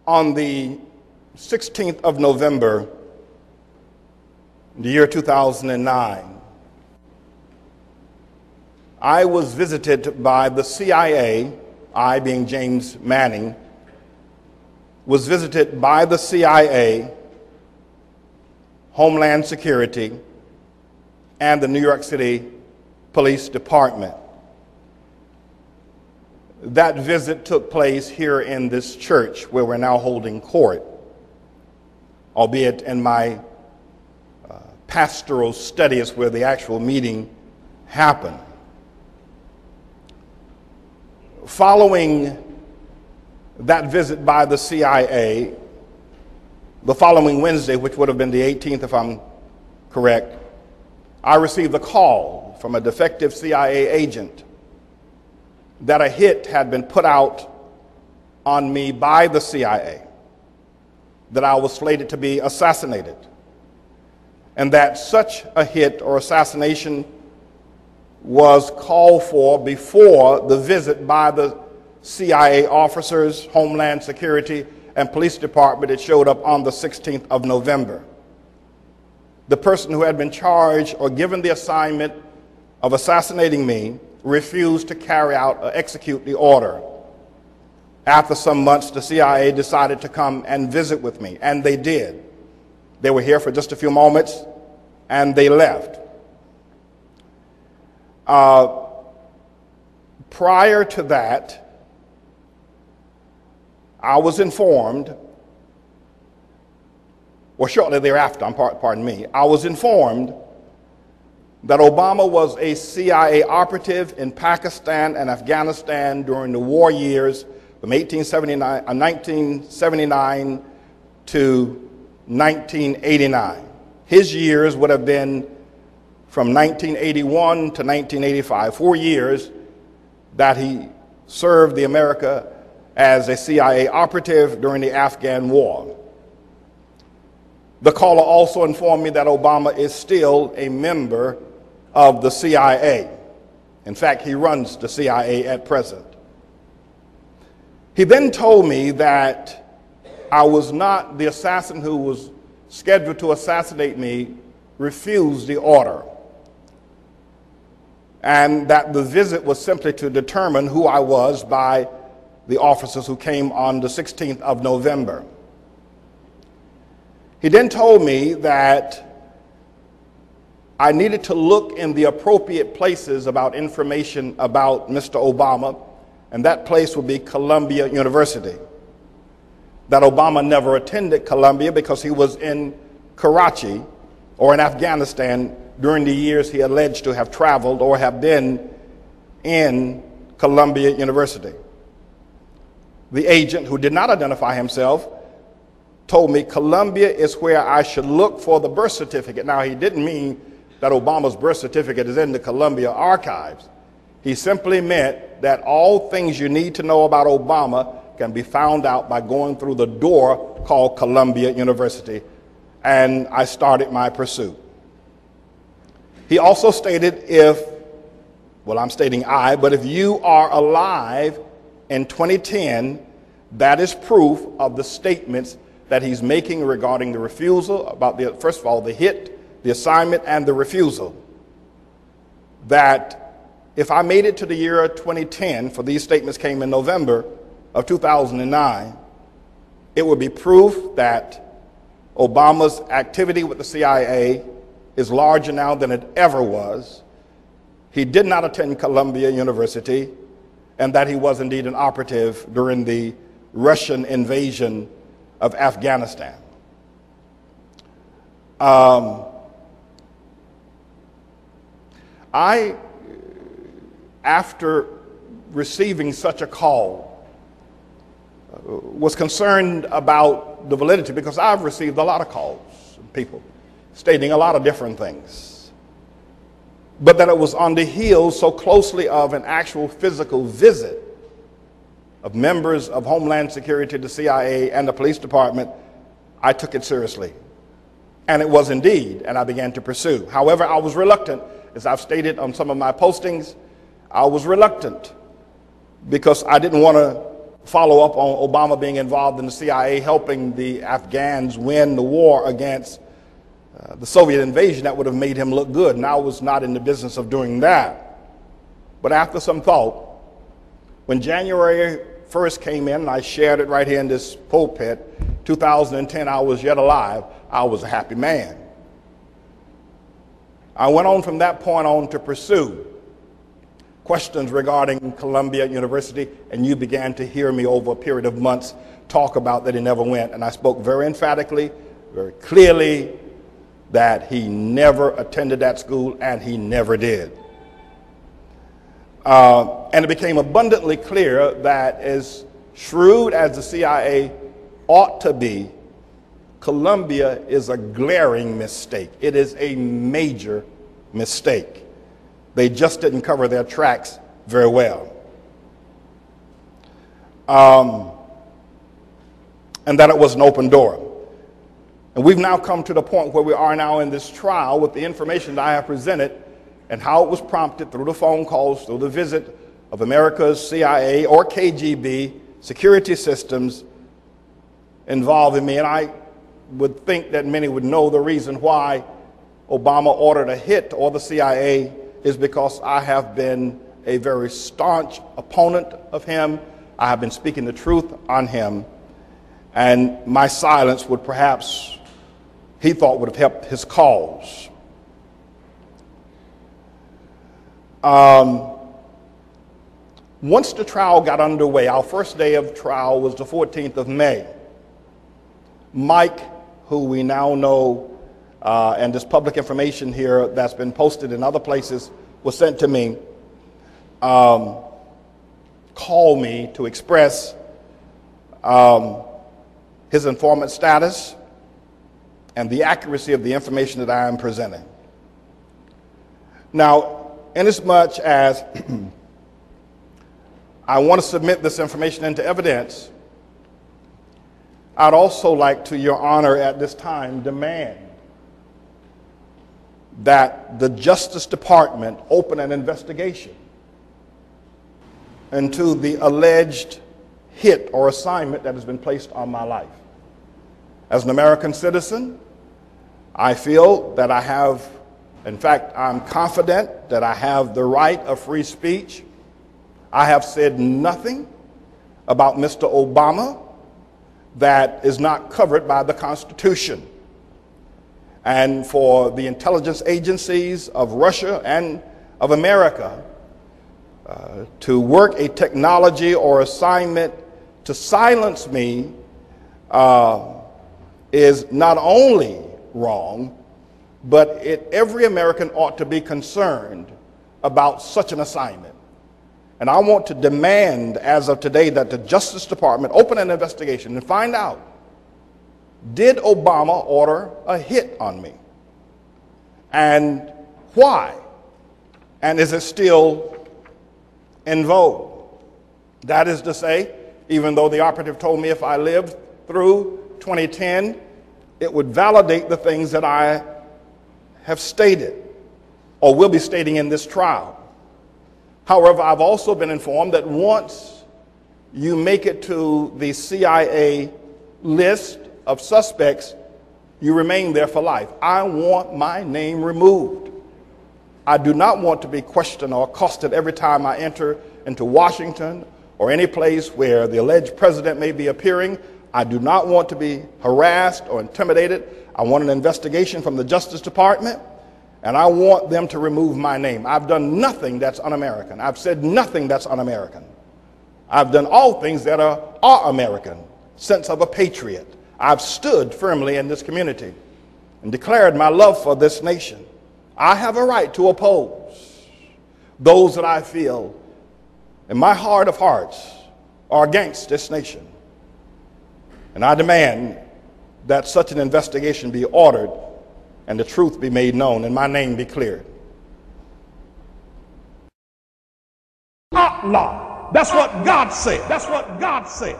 On the 16th of November, the year 2009, I was visited by the CIA, I being James Manning, was visited by the CIA, Homeland Security, and the New York City Police Department. That visit took place here in this church where we're now holding court, albeit in my pastoral studies where the actual meeting happened. Following that visit by the CIA, the following Wednesday, which would have been the 18th if I'm correct, I received a call from a defective CIA agent that a hit had been put out on me by the CIA, that I was slated to be assassinated, and that such a hit or assassination was called for before the visit by the CIA officers, Homeland Security, and Police Department that showed up on the 16th of November. The person who had been charged or given the assignment of assassinating me refused to carry out or execute the order. After some months, the CIA decided to come and visit with me, and they did. They were here for just a few moments, and they left. Prior to that, I was informed, or shortly thereafter, pardon me, I was informed that Obama was a CIA operative in Pakistan and Afghanistan during the war years from 1979 to 1989. His years would have been from 1981 to 1985, 4 years that he served the America as a CIA operative during the Afghan war. The caller also informed me that Obama is still a member of the CIA. In fact, he runs the CIA at present. He then told me that I was not the assassin who was scheduled to assassinate me, refused the order, and that the visit was simply to determine who I was by the officers who came on the 16th of November. He then told me that I needed to look in the appropriate places about information about Mr. Obama, and that place would be Columbia University. That Obama never attended Columbia because he was in Karachi or in Afghanistan during the years he alleged to have traveled or have been in Columbia University. The agent, who did not identify himself, told me Columbia is where I should look for the birth certificate. Now, he didn't mean that Obama's birth certificate is in the Columbia archives. He simply meant that all things you need to know about Obama can be found out by going through the door called Columbia University, and I started my pursuit. He also stated I'm stating but if you are alive in 2010, that is proof of the statements that he's making regarding the refusal, about first of all, the hit, the assignment, and the refusal. That if I made it to the year 2010, for these statements came in November of 2009, it would be proof that Obama's activity with the CIA is larger now than it ever was. He did not attend Columbia University, and that he was indeed an operative during the Russian invasion of Afghanistan. After receiving such a call, was concerned about the validity, because I've received a lot of calls from people stating a lot of different things, but that it was on the heels so closely of an actual physical visit of members of Homeland Security, the CIA, and the police department, I took it seriously. And it was indeed, and I began to pursue. However, I was reluctant, as I've stated on some of my postings, I was reluctant because I didn't want to follow up on Obama being involved in the CIA, helping the Afghans win the war against the Soviet invasion. That would have made him look good, and I was not in the business of doing that. But after some thought, when January 1st came in, and I shared it right here in this pulpit, 2010, I was yet alive, I was a happy man. I went on from that point on to pursue questions regarding Columbia University, and you began to hear me over a period of months talk about that he never went. And I spoke very emphatically, very clearly, that he never attended that school, and he never did. And it became abundantly clear that as shrewd as the CIA ought to be, Columbia is a glaring mistake. It is a major mistake. They just didn't cover their tracks very well. And that it was an open door. And we've now come to the point where we are now in this trial with the information that I have presented and how it was prompted through the phone calls, through the visit of America's CIA or KGB security systems involving me. And I would think that many would know the reason why Obama ordered a hit or the CIA is because I have been a very staunch opponent of him. I have been speaking the truth on him. And my silence would perhaps, he thought, would have helped his cause. Once the trial got underway, our first day of trial was the 14th of May. Mike, who we now know, and this public information here that's been posted in other places was sent to me, called me to express his informant status and the accuracy of the information that I am presenting. Now, inasmuch as I want to submit this information into evidence, I'd also like to, Your Honor, at this time, demand that the Justice Department open an investigation into the alleged hit or assignment that has been placed on my life. As an American citizen, I feel that I have, in fact, I'm confident that I have the right of free speech. I have said nothing about Mr. Obama that is not covered by the Constitution. And for the intelligence agencies of Russia and of America to work a technology or assignment to silence me is not only wrong, but every American ought to be concerned about such an assignment. And I want to demand as of today that the Justice Department open an investigation and find out, did Obama order a hit on me? And why? And is it still in vogue? That is to say, even though the operative told me if I lived through 2010, it would validate the things that I have stated or will be stating in this trial. However, I've also been informed that once you make it to the CIA list of suspects, you remain there for life. I want my name removed. I do not want to be questioned or accosted every time I enter into Washington or any place where the alleged president may be appearing. I do not want to be harassed or intimidated. I want an investigation from the Justice Department, and I want them to remove my name. I've done nothing that's un-American. I've said nothing that's un-American. I've done all things that are American, sense of a patriot. I've stood firmly in this community and declared my love for this nation. I have a right to oppose those that I feel in my heart of hearts are against this nation. And I demand that such an investigation be ordered and the truth be made known and my name be cleared. Allah. That's what God said. That's what God said.